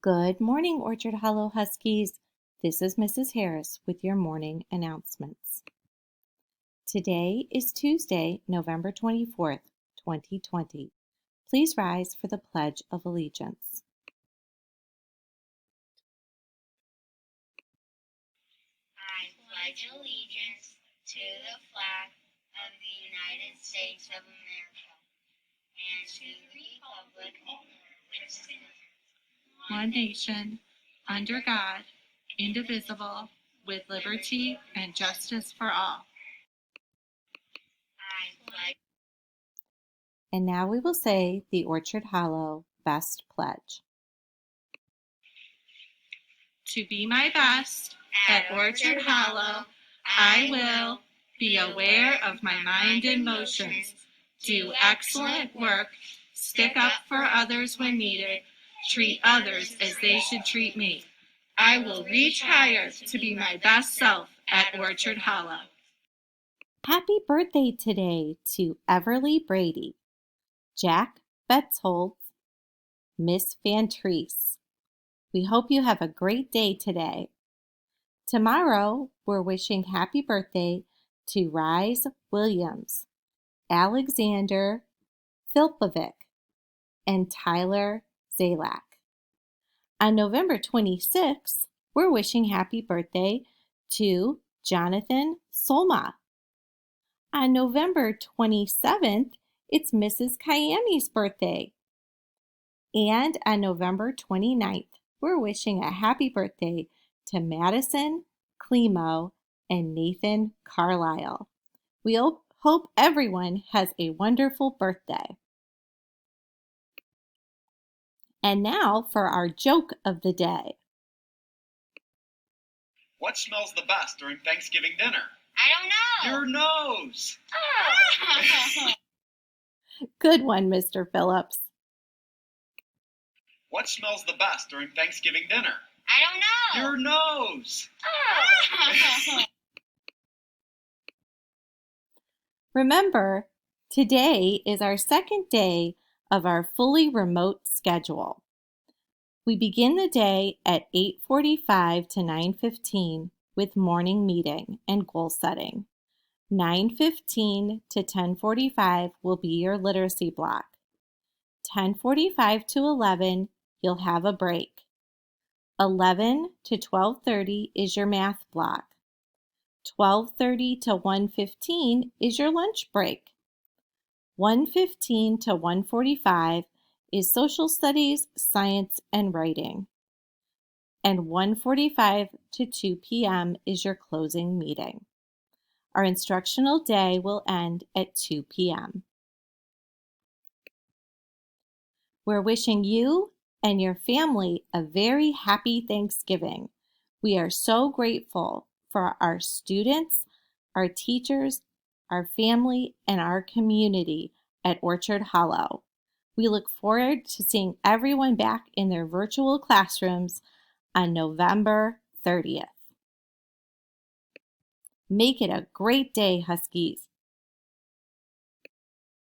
Good morning, Orchard Hollow Huskies. This is Mrs. Harris with your morning announcements. Today is Tuesday, November 24th, 2020. Please rise for the Pledge of Allegiance. I pledge allegiance to the flag of the United States of America and to the republic which stands one nation, under God, indivisible, with liberty and justice for all. I pledge. And now we will say the Orchard Hollow Best Pledge. To be my best at Orchard Hollow, I will be aware of my mind and motions, do excellent work, stick up for others when needed, treat others as they should treat me. I will reach higher to be my best self at Orchard Hollow. Happy birthday today to Everly Brady, Jack Betzold, Miss Van Treese. We hope you have a great day today. Tomorrow, we're wishing happy birthday to Rise Williams, Alexander Filpovic, and Tyler Zalak. On November 26th, we're wishing happy birthday to Jonathan Solma. On November 27th, it's Mrs. Kayami's birthday. And on November 29th, we're wishing a happy birthday to Madison Clemo and Nathan Carlisle. We hope everyone has a wonderful birthday. And now for our joke of the day. What smells the best during Thanksgiving dinner? I don't know. Your nose! Oh. Good one, Mr. Phillips. What smells the best during Thanksgiving dinner? I don't know. Your nose! Oh. Remember, today is our second day of our fully remote schedule. We begin the day at 8:45 to 9:15 with morning meeting and goal setting. 9:15 to 10:45 will be your literacy block. 10:45 to 11, you'll have a break. 11 to 12:30 is your math block. 12:30 to 1:15 is your lunch break. 1:15 to 1:45 is social studies, science, and writing. And 1:45 to 2 p.m. is your closing meeting. Our instructional day will end at 2 p.m. We're wishing you and your family a very happy Thanksgiving. We are so grateful for our students, our teachers, our family, and our community at Orchard Hollow. We look forward to seeing everyone back in their virtual classrooms on November 30th. Make it a great day, Huskies.